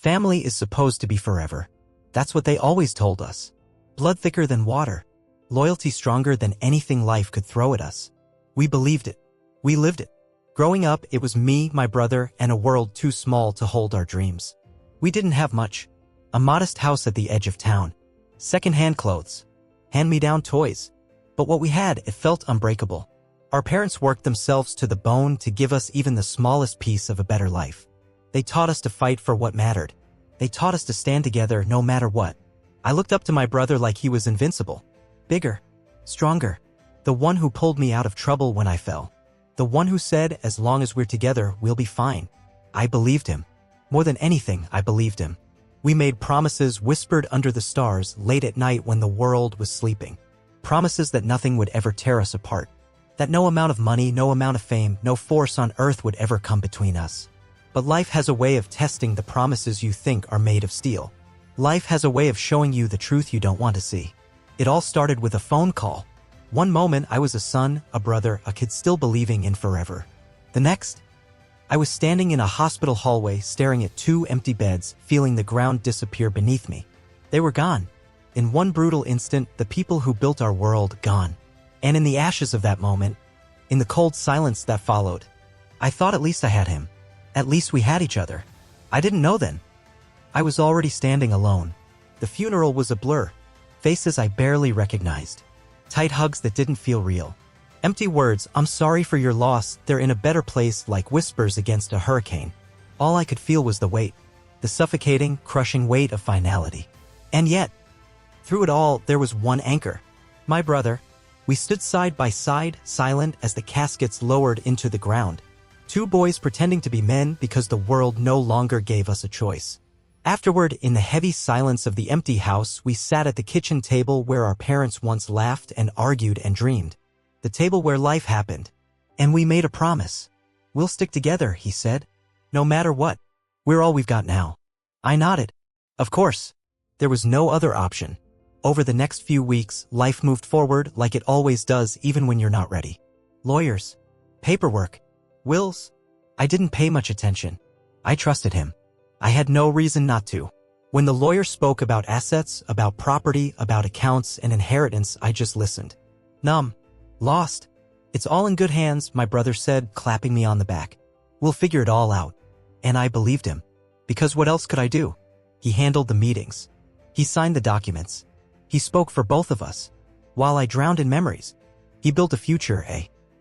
Family is supposed to be forever. That's what they always told us. Blood thicker than water. Loyalty stronger than anything life could throw at us. We believed it. We lived it. Growing up, it was me, my brother, and a world too small to hold our dreams. We didn't have much. A modest house at the edge of town. Second-hand clothes. Hand-me-down toys. But what we had, it felt unbreakable. Our parents worked themselves to the bone to give us even the smallest piece of a better life. They taught us to fight for what mattered. They taught us to stand together no matter what. I looked up to my brother like he was invincible. Bigger. Stronger. The one who pulled me out of trouble when I fell. The one who said, as long as we're together, we'll be fine. I believed him. More than anything, I believed him. We made promises whispered under the stars late at night when the world was sleeping. Promises that nothing would ever tear us apart. That no amount of money, no amount of fame, no force on earth would ever come between us. But life has a way of testing the promises you think are made of steel. Life has a way of showing you the truth you don't want to see. It all started with a phone call. One moment I was a son, a brother, a kid still believing in forever. The next, I was standing in a hospital hallway staring at 2 empty beds, feeling the ground disappear beneath me. They were gone. In one brutal instant, the people who built our world gone. And in the ashes of that moment, in the cold silence that followed, I thought at least I had him. At least we had each other. I didn't know then. I was already standing alone. The funeral was a blur. Faces I barely recognized. Tight hugs that didn't feel real. Empty words, I'm sorry for your loss, they're in a better place, like whispers against a hurricane. All I could feel was the weight. The suffocating, crushing weight of finality. And yet, through it all, there was one anchor. My brother. We stood side by side, silent as the caskets lowered into the ground. 2 boys pretending to be men because the world no longer gave us a choice. Afterward, in the heavy silence of the empty house, we sat at the kitchen table where our parents once laughed and argued and dreamed. The table where life happened. And we made a promise. We'll stick together, he said. No matter what. We're all we've got now. I nodded. Of course. There was no other option. Over the next few weeks, life moved forward like it always does even when you're not ready. Lawyers. Paperwork. Wills. I didn't pay much attention. I trusted him. I had no reason not to. When the lawyer spoke about assets, about property, about accounts and inheritance, I just listened. Numb. Lost. It's all in good hands, my brother said, clapping me on the back. We'll figure it all out. And I believed him. Because what else could I do? He handled the meetings. He signed the documents. He spoke for both of us. While I drowned in memories, he built a future,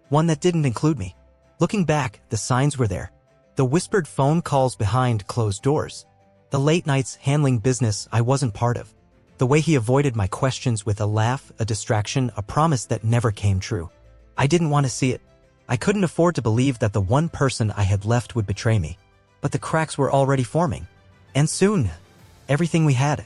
one that didn't include me. Looking back, the signs were there. The whispered phone calls behind closed doors. The late nights handling business I wasn't part of. The way he avoided my questions with a laugh, a distraction, a promise that never came true. I didn't want to see it. I couldn't afford to believe that the one person I had left would betray me. But the cracks were already forming. And soon, everything we had,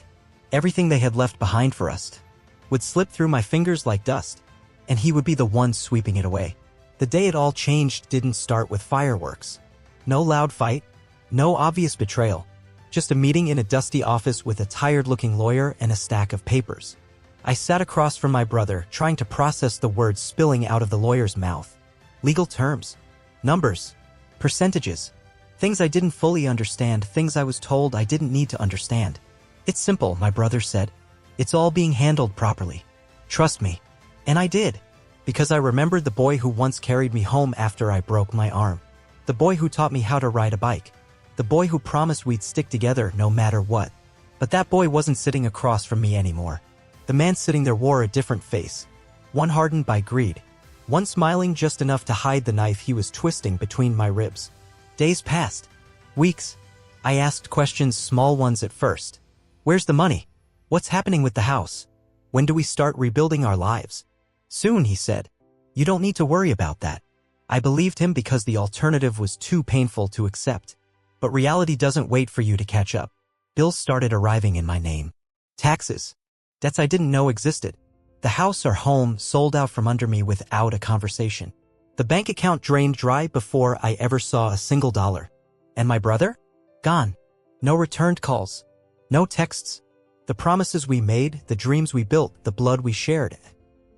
everything they had left behind for us, would slip through my fingers like dust, and he would be the one sweeping it away. The day it all changed didn't start with fireworks. No loud fight, no obvious betrayal, just a meeting in a dusty office with a tired-looking lawyer and a stack of papers. I sat across from my brother, trying to process the words spilling out of the lawyer's mouth. Legal terms, numbers, percentages, things I didn't fully understand, things I was told I didn't need to understand. It's simple, my brother said. It's all being handled properly. Trust me. And I did. Because I remembered the boy who once carried me home after I broke my arm. The boy who taught me how to ride a bike. The boy who promised we'd stick together no matter what. But that boy wasn't sitting across from me anymore. The man sitting there wore a different face. One hardened by greed. One smiling just enough to hide the knife he was twisting between my ribs. Days passed. Weeks. I asked questions, small ones at first. Where's the money? What's happening with the house? When do we start rebuilding our lives? Soon, he said. You don't need to worry about that. I believed him because the alternative was too painful to accept. But reality doesn't wait for you to catch up. Bills started arriving in my name. Taxes. Debts I didn't know existed. The house or home sold out from under me without a conversation. The bank account drained dry before I ever saw a single dollar. And my brother? Gone. No returned calls. No texts. The promises we made, the dreams we built, the blood we shared.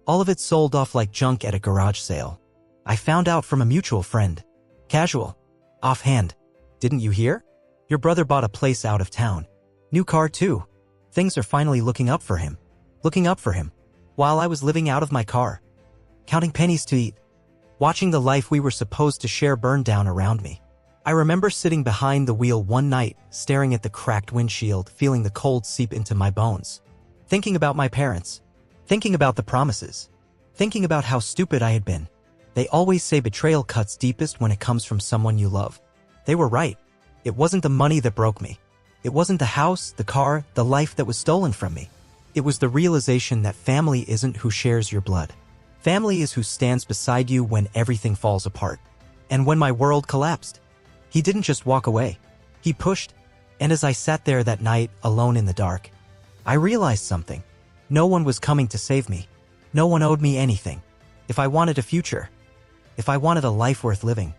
All of it sold off like junk at a garage sale. I found out from a mutual friend. Casual. Offhand. Didn't you hear? Your brother bought a place out of town. New car too. Things are finally looking up for him. Looking up for him. While I was living out of my car. Counting pennies to eat. Watching the life we were supposed to share burn down around me. I remember sitting behind the wheel one night, staring at the cracked windshield, feeling the cold seep into my bones. Thinking about my parents. Thinking about the promises. Thinking about how stupid I had been. They always say betrayal cuts deepest when it comes from someone you love. They were right. It wasn't the money that broke me. It wasn't the house, the car, the life that was stolen from me. It was the realization that family isn't who shares your blood. Family is who stands beside you when everything falls apart. And when my world collapsed, he didn't just walk away. He pushed. And as I sat there that night, alone in the dark, I realized something. No one was coming to save me. No one owed me anything. If I wanted a future, if I wanted a life worth living,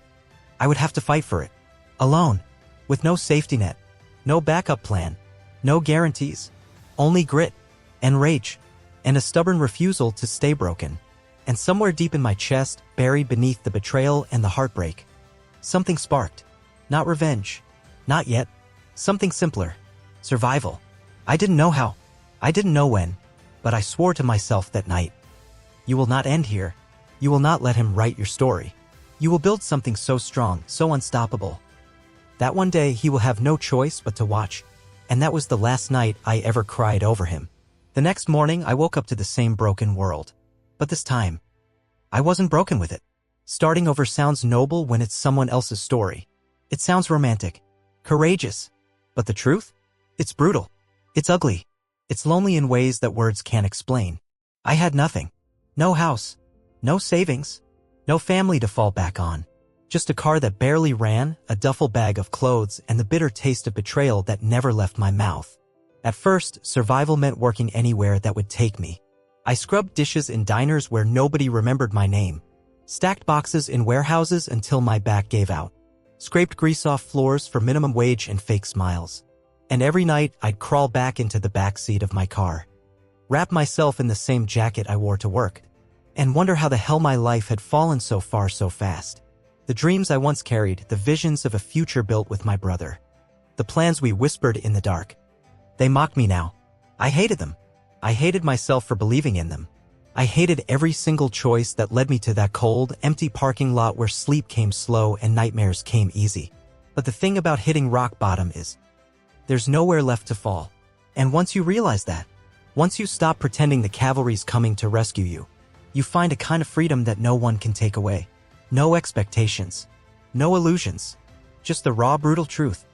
I would have to fight for it. Alone. With no safety net. No backup plan. No guarantees. Only grit. And rage. And a stubborn refusal to stay broken. And somewhere deep in my chest, buried beneath the betrayal and the heartbreak, something sparked. Not revenge. Not yet. Something simpler. Survival. I didn't know how. I didn't know when. But I swore to myself that night. You will not end here. You will not let him write your story. You will build something so strong, so unstoppable, that one day he will have no choice but to watch. And that was the last night I ever cried over him. The next morning I woke up to the same broken world. But this time, I wasn't broken with it. Starting over sounds noble when it's someone else's story. It sounds romantic, courageous. But the truth? It's brutal. It's ugly. It's lonely in ways that words can't explain. I had nothing. No house. No savings. No family to fall back on. Just a car that barely ran, a duffel bag of clothes, and the bitter taste of betrayal that never left my mouth. At first, survival meant working anywhere that would take me. I scrubbed dishes in diners where nobody remembered my name. Stacked boxes in warehouses until my back gave out. Scraped grease off floors for minimum wage and fake smiles. And every night, I'd crawl back into the back seat of my car. Wrap myself in the same jacket I wore to work. And wonder how the hell my life had fallen so far so fast. The dreams I once carried, the visions of a future built with my brother. The plans we whispered in the dark. They mocked me now. I hated them. I hated myself for believing in them. I hated every single choice that led me to that cold, empty parking lot where sleep came slow and nightmares came easy. But the thing about hitting rock bottom is, there's nowhere left to fall. And once you realize that, once you stop pretending the cavalry's coming to rescue you, you find a kind of freedom that no one can take away. No expectations. No illusions. Just the raw, brutal truth.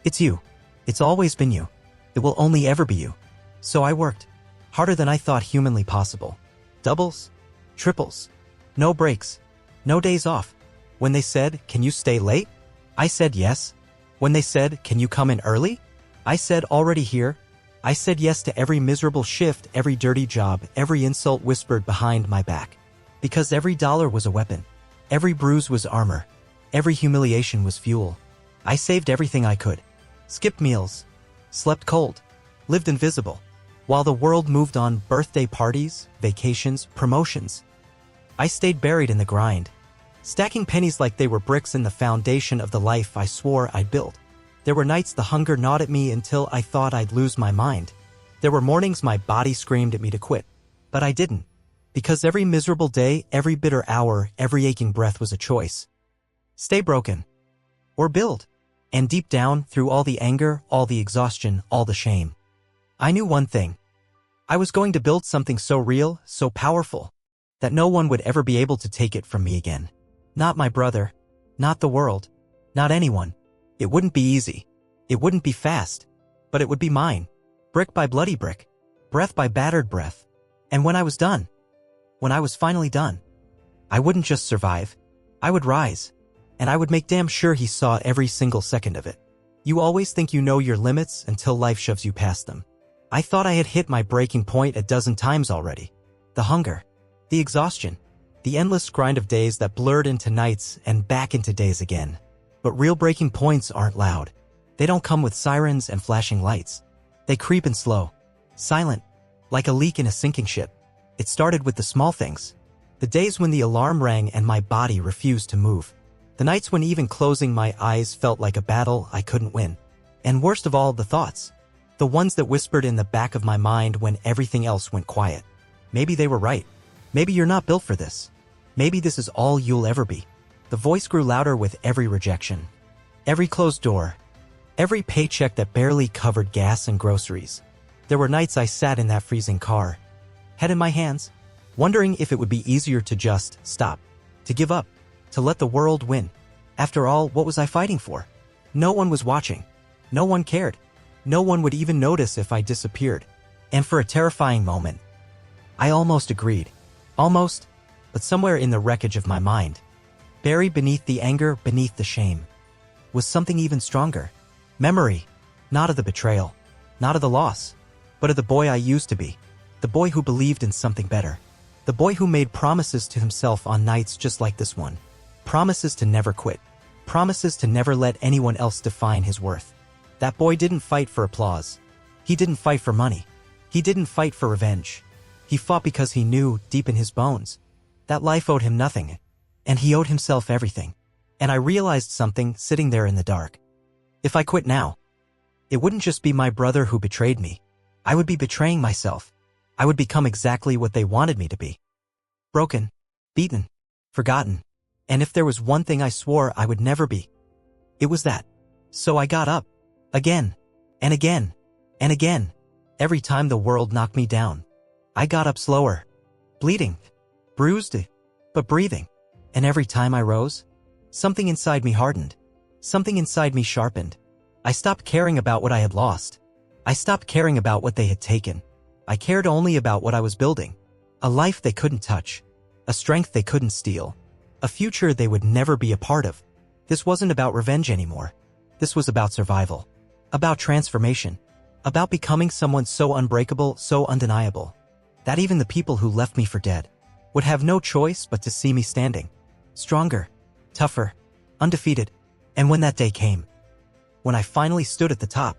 It's you. It's always been you. It will only ever be you. So I worked. Harder than I thought humanly possible. Doubles. Triples. No breaks. No days off. When they said, "Can you stay late?" I said yes. When they said, "Can you come in early?" I said, "Already here." I said yes to every miserable shift, every dirty job, every insult whispered behind my back. Because every dollar was a weapon. Every bruise was armor. Every humiliation was fuel. I saved everything I could. Skipped meals. Slept cold. Lived invisible. While the world moved on, birthday parties, vacations, promotions, I stayed buried in the grind. Stacking pennies like they were bricks in the foundation of the life I swore I'd build. There were nights the hunger gnawed at me until I thought I'd lose my mind. There were mornings my body screamed at me to quit. But I didn't. Because every miserable day, every bitter hour, every aching breath was a choice. Stay broken. Or build. And deep down, through all the anger, all the exhaustion, all the shame, I knew one thing. I was going to build something so real, so powerful, that no one would ever be able to take it from me again. Not my brother. Not the world. Not anyone. It wouldn't be easy. It wouldn't be fast. But it would be mine. Brick by bloody brick. Breath by battered breath. And when I was done, when I was finally done, I wouldn't just survive. I would rise. And I would make damn sure he saw every single second of it. You always think you know your limits until life shoves you past them. I thought I had hit my breaking point a dozen times already. The hunger. The exhaustion. The endless grind of days that blurred into nights and back into days again. But real breaking points aren't loud. They don't come with sirens and flashing lights. They creep in slow. Silent. Like a leak in a sinking ship. It started with the small things. The days when the alarm rang and my body refused to move. The nights when even closing my eyes felt like a battle I couldn't win. And worst of all, the thoughts. The ones that whispered in the back of my mind when everything else went quiet. Maybe they were right. Maybe you're not built for this. Maybe this is all you'll ever be. The voice grew louder with every rejection. Every closed door. Every paycheck that barely covered gas and groceries. There were nights I sat in that freezing car, head in my hands, wondering if it would be easier to just stop, to give up, to let the world win. After all, what was I fighting for? No one was watching. No one cared. No one would even notice if I disappeared. And for a terrifying moment, I almost agreed. Almost, but somewhere in the wreckage of my mind, buried beneath the anger, beneath the shame, was something even stronger. Memory, not of the betrayal, not of the loss, but of the boy I used to be. The boy who believed in something better. The boy who made promises to himself on nights just like this one. Promises to never quit. Promises to never let anyone else define his worth. That boy didn't fight for applause. He didn't fight for money. He didn't fight for revenge. He fought because he knew, deep in his bones, that life owed him nothing, and he owed himself everything. And I realized something sitting there in the dark. If I quit now, it wouldn't just be my brother who betrayed me. I would be betraying myself. I would become exactly what they wanted me to be. Broken, beaten, forgotten. And if there was one thing I swore I would never be, it was that. So I got up. Again. And again. And again. Every time the world knocked me down, I got up slower. Bleeding. Bruised. But breathing. And every time I rose, something inside me hardened. Something inside me sharpened. I stopped caring about what I had lost. I stopped caring about what they had taken. I cared only about what I was building. A life they couldn't touch. A strength they couldn't steal. A future they would never be a part of. This wasn't about revenge anymore. This was about survival. About transformation. About becoming someone so unbreakable, so undeniable, that even the people who left me for dead would have no choice but to see me standing. Stronger. Tougher. Undefeated. And when that day came, when I finally stood at the top,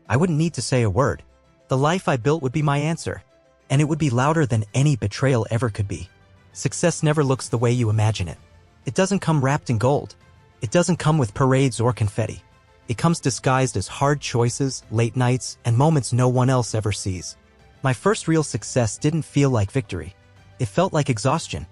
I wouldn't need to say a word. The life I built would be my answer. And it would be louder than any betrayal ever could be. Success never looks the way you imagine it. It doesn't come wrapped in gold. It doesn't come with parades or confetti. It comes disguised as hard choices, late nights, and moments no one else ever sees. My first real success didn't feel like victory. It felt like exhaustion.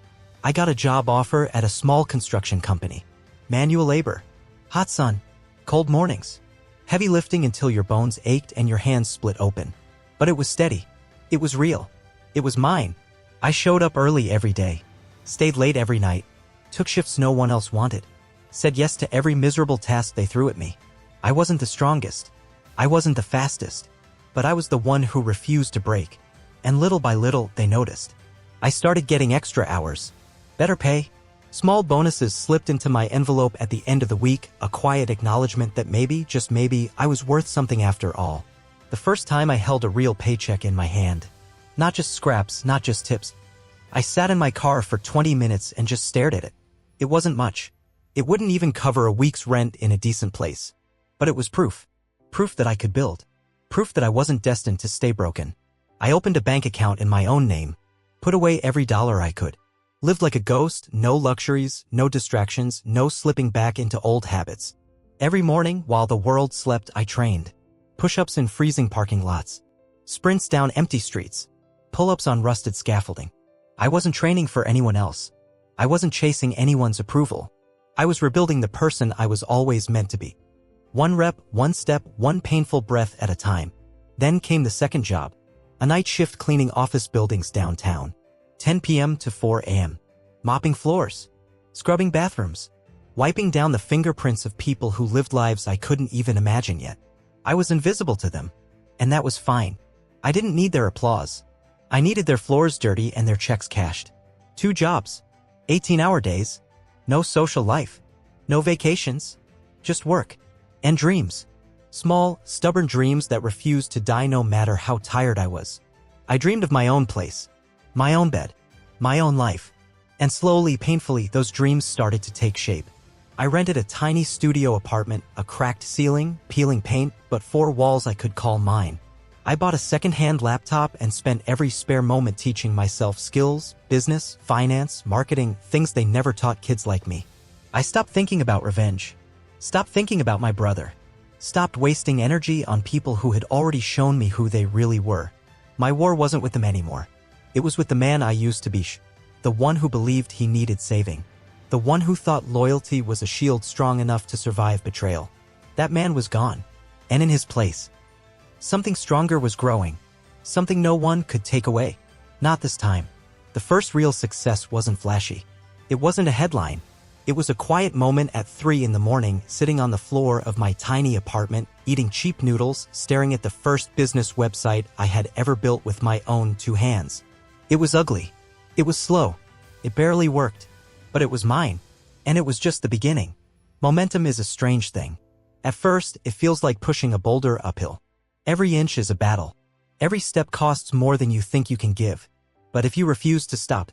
I got a job offer at a small construction company. Manual labor. Hot sun. Cold mornings. Heavy lifting until your bones ached and your hands split open. But it was steady. It was real. It was mine. I showed up early every day. Stayed late every night. Took shifts no one else wanted. Said yes to every miserable task they threw at me. I wasn't the strongest. I wasn't the fastest. But I was the one who refused to break. And little by little, they noticed. I started getting extra hours. Better pay. Small bonuses slipped into my envelope at the end of the week, a quiet acknowledgement that maybe, just maybe, I was worth something after all. The first time I held a real paycheck in my hand. Not just scraps, not just tips. I sat in my car for 20 minutes and just stared at it. It wasn't much. It wouldn't even cover a week's rent in a decent place. But it was proof. Proof that I could build. Proof that I wasn't destined to stay broken. I opened a bank account in my own name. Put away every dollar I could. Lived like a ghost, no luxuries, no distractions, no slipping back into old habits. Every morning, while the world slept, I trained. Push-ups in freezing parking lots. Sprints down empty streets. Pull-ups on rusted scaffolding. I wasn't training for anyone else. I wasn't chasing anyone's approval. I was rebuilding the person I was always meant to be. One rep, one step, one painful breath at a time. Then came the second job. A night shift cleaning office buildings downtown. 10 p.m. to 4 a.m. Mopping floors. Scrubbing bathrooms. Wiping down the fingerprints of people who lived lives I couldn't even imagine yet. I was invisible to them. And that was fine. I didn't need their applause. I needed their floors dirty and their checks cashed. 2 jobs. 18-hour days. No social life. No vacations. Just work. And dreams. Small, stubborn dreams that refused to die no matter how tired I was. I dreamed of my own place. My own bed. My own life. And slowly, painfully, those dreams started to take shape. I rented a tiny studio apartment, a cracked ceiling, peeling paint, but 4 walls I could call mine. I bought a second-hand laptop and spent every spare moment teaching myself skills, business, finance, marketing, things they never taught kids like me. I stopped thinking about revenge. Stopped thinking about my brother. Stopped wasting energy on people who had already shown me who they really were. My war wasn't with them anymore. It was with the man I used to be, the one who believed he needed saving. The one who thought loyalty was a shield strong enough to survive betrayal. That man was gone. And in his place, something stronger was growing. Something no one could take away. Not this time. The first real success wasn't flashy. It wasn't a headline. It was a quiet moment at 3 in the morning, sitting on the floor of my tiny apartment, eating cheap noodles, staring at the first business website I had ever built with my own 2 hands. It was ugly. It was slow. It barely worked. But it was mine. And it was just the beginning. Momentum is a strange thing. At first, it feels like pushing a boulder uphill. Every inch is a battle. Every step costs more than you think you can give. But if you refuse to stop,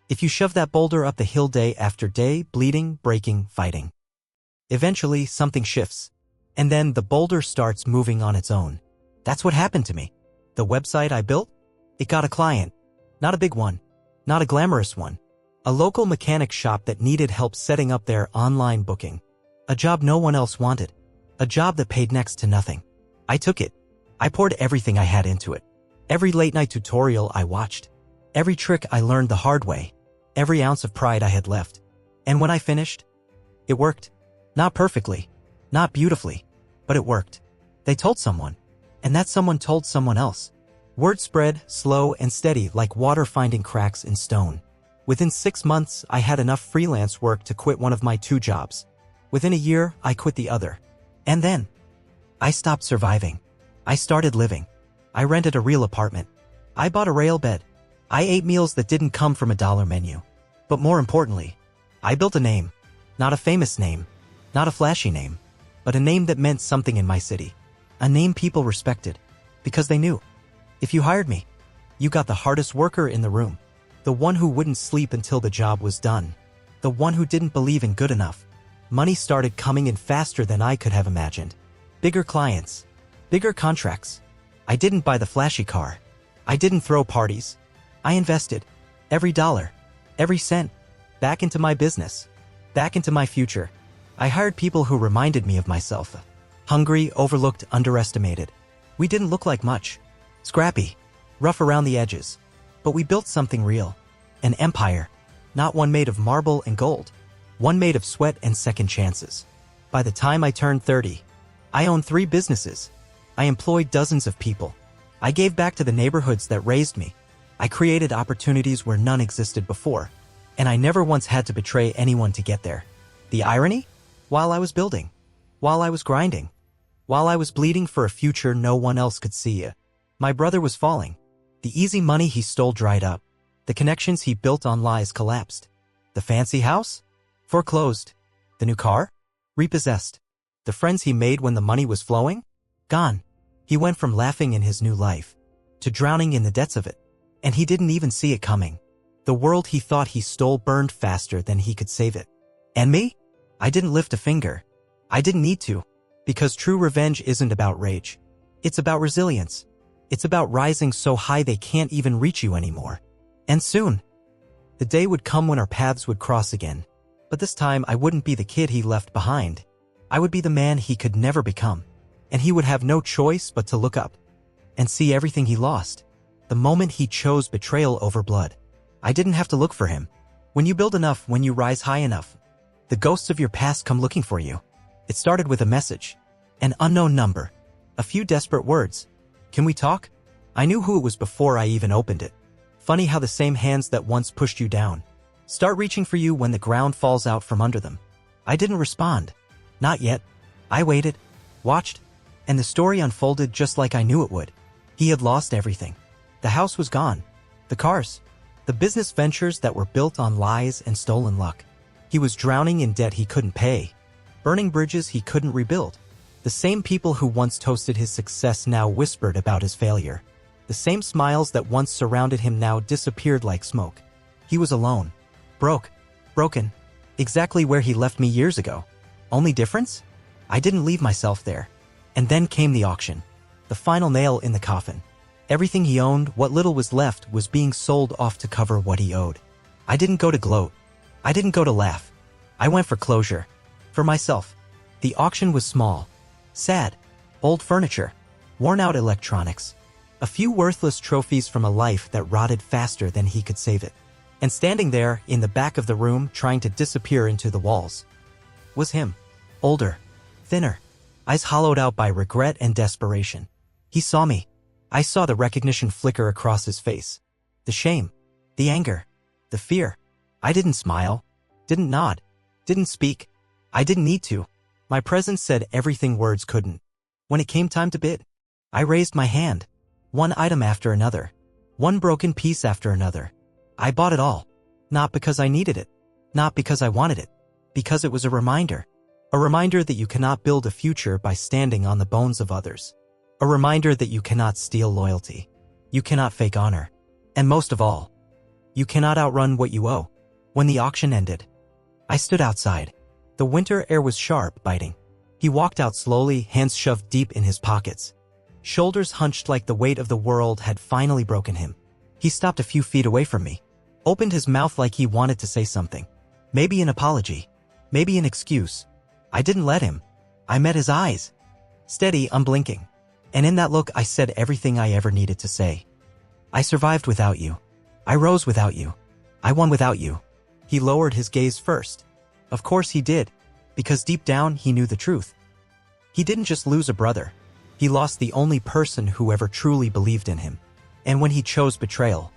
if you shove that boulder up the hill day after day, bleeding, breaking, fighting, eventually something shifts. And then the boulder starts moving on its own. That's what happened to me. The website I built? It got a client. Not a big one. Not a glamorous one. A local mechanic shop that needed help setting up their online booking. A job no one else wanted. A job that paid next to nothing. I took it. I poured everything I had into it. Every late-night tutorial I watched. Every trick I learned the hard way. Every ounce of pride I had left. And when I finished, it worked. Not perfectly. Not beautifully. But it worked. They told someone. And that someone told someone else. Word spread, slow and steady, like water finding cracks in stone. Within 6 months, I had enough freelance work to quit one of my 2 jobs. Within a year, I quit the other. And then, I stopped surviving. I started living. I rented a real apartment. I bought a rail bed. I ate meals that didn't come from a dollar menu. But more importantly, I built a name. Not a famous name. Not a flashy name. But a name that meant something in my city. A name people respected. Because they knew. If you hired me, you got the hardest worker in the room. The one who wouldn't sleep until the job was done. The one who didn't believe in good enough. Money started coming in faster than I could have imagined. Bigger clients. Bigger contracts. I didn't buy the flashy car. I didn't throw parties. I invested every dollar, every cent, back into my business, back into my future. I hired people who reminded me of myself. Hungry, overlooked, underestimated. We didn't look like much. Scrappy, rough around the edges. But we built something real. An empire. Not one made of marble and gold. One made of sweat and second chances. By the time I turned 30, I owned 3 businesses. I employed dozens of people. I gave back to the neighborhoods that raised me. I created opportunities where none existed before. And I never once had to betray anyone to get there. The irony? While I was building. While I was grinding. While I was bleeding for a future no one else could see. My brother was falling. The easy money he stole dried up. The connections he built on lies collapsed. The fancy house? Foreclosed. The new car? Repossessed. The friends he made when the money was flowing? Gone. He went from laughing in his new life to drowning in the debts of it. And he didn't even see it coming. The world he thought he stole burned faster than he could save it. And me? I didn't lift a finger. I didn't need to. Because true revenge isn't about rage. It's about resilience. It's about rising so high they can't even reach you anymore. And soon, the day would come when our paths would cross again. But this time I wouldn't be the kid he left behind. I would be the man he could never become. And he would have no choice but to look up and see everything he lost. The moment he chose betrayal over blood. I didn't have to look for him. When you build enough, when you rise high enough, the ghosts of your past come looking for you. It started with a message. An unknown number. A few desperate words. Can we talk? I knew who it was before I even opened it. Funny how the same hands that once pushed you down start reaching for you when the ground falls out from under them. I didn't respond. Not yet. I waited, watched, and the story unfolded just like I knew it would. He had lost everything. The house was gone. The cars. The business ventures that were built on lies and stolen luck. He was drowning in debt he couldn't pay. Burning bridges he couldn't rebuild. The same people who once toasted his success now whispered about his failure. The same smiles that once surrounded him now disappeared like smoke. He was alone. Broken. Exactly where he left me years ago. Only difference? I didn't leave myself there. And then came the auction. The final nail in the coffin. Everything he owned, what little was left, was being sold off to cover what he owed. I didn't go to gloat. I didn't go to laugh. I went for closure. For myself. The auction was small. Sad. Old furniture. Worn-out electronics. A few worthless trophies from a life that rotted faster than he could save it. And standing there, in the back of the room, trying to disappear into the walls, was him. Older. Thinner. Eyes hollowed out by regret and desperation. He saw me. I saw the recognition flicker across his face. The shame. The anger. The fear. I didn't smile. Didn't nod. Didn't speak. I didn't need to. My presence said everything words couldn't. When it came time to bid, I raised my hand. One item after another. One broken piece after another. I bought it all. Not because I needed it. Not because I wanted it. Because it was a reminder. A reminder that you cannot build a future by standing on the bones of others. A reminder that you cannot steal loyalty. You cannot fake honor. And most of all, you cannot outrun what you owe. When the auction ended, I stood outside. The winter air was sharp, biting. He walked out slowly, hands shoved deep in his pockets. Shoulders hunched like the weight of the world had finally broken him. He stopped a few feet away from me. Opened his mouth like he wanted to say something. Maybe an apology. Maybe an excuse. I didn't let him. I met his eyes. Steady, unblinking. And in that look I said everything I ever needed to say. I survived without you. I rose without you. I won without you. He lowered his gaze first. Of course he did, because deep down he knew the truth. He didn't just lose a brother. He lost the only person who ever truly believed in him. And when he chose betrayal,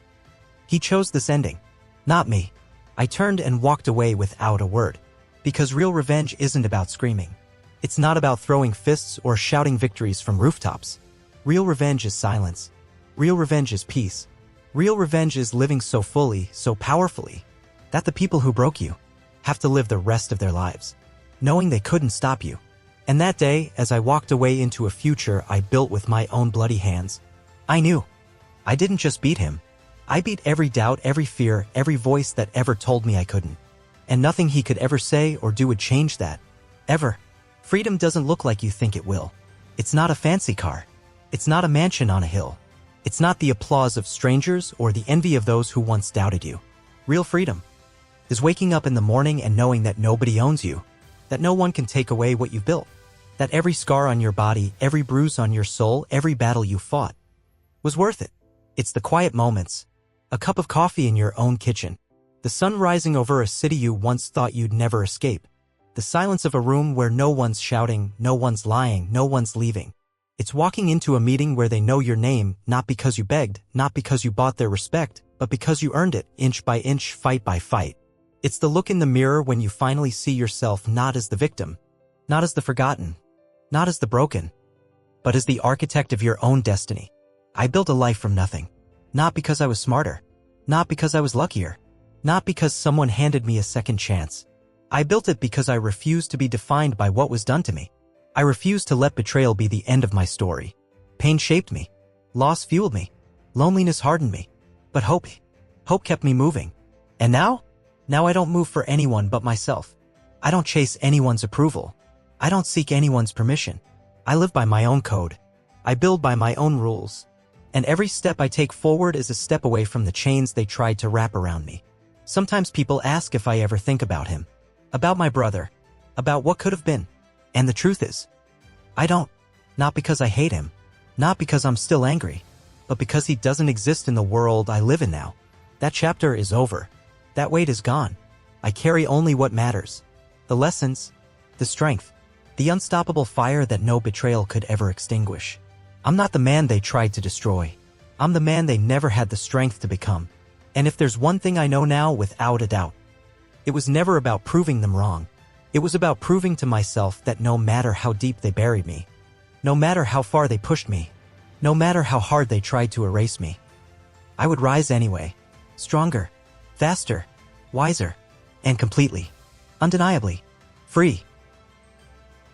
he chose this ending. Not me. I turned and walked away without a word. Because real revenge isn't about screaming. It's not about throwing fists or shouting victories from rooftops. Real revenge is silence. Real revenge is peace. Real revenge is living so fully, so powerfully, that the people who broke you have to live the rest of their lives, knowing they couldn't stop you. And that day, as I walked away into a future I built with my own bloody hands, I knew. I didn't just beat him. I beat every doubt, every fear, every voice that ever told me I couldn't. And nothing he could ever say or do would change that. Ever. Freedom doesn't look like you think it will. It's not a fancy car. It's not a mansion on a hill. It's not the applause of strangers or the envy of those who once doubted you. Real freedom is waking up in the morning and knowing that nobody owns you, that no one can take away what you've built, that every scar on your body, every bruise on your soul, every battle you fought was worth it. It's the quiet moments, a cup of coffee in your own kitchen, the sun rising over a city you once thought you'd never escape, the silence of a room where no one's shouting, no one's lying, no one's leaving. It's walking into a meeting where they know your name, not because you begged, not because you bought their respect, but because you earned it, inch by inch, fight by fight. It's the look in the mirror when you finally see yourself not as the victim, not as the forgotten, not as the broken, but as the architect of your own destiny. I built a life from nothing. Not because I was smarter, not because I was luckier, not because someone handed me a second chance. I built it because I refused to be defined by what was done to me. I refused to let betrayal be the end of my story. Pain shaped me. Loss fueled me. Loneliness hardened me. But hope kept me moving. And now I don't move for anyone but myself. I don't chase anyone's approval. I don't seek anyone's permission. I live by my own code. I build by my own rules. And every step I take forward is a step away from the chains they tried to wrap around me. Sometimes people ask if I ever think about him. About my brother. About what could have been. And the truth is, I don't. Not because I hate him. Not because I'm still angry. But because he doesn't exist in the world I live in now. That chapter is over. That weight is gone. I carry only what matters. The lessons. The strength. The unstoppable fire that no betrayal could ever extinguish. I'm not the man they tried to destroy. I'm the man they never had the strength to become. And if there's one thing I know now without a doubt, it was never about proving them wrong. It was about proving to myself that no matter how deep they buried me, no matter how far they pushed me, no matter how hard they tried to erase me, I would rise anyway. Stronger, faster, wiser, and completely, undeniably, free.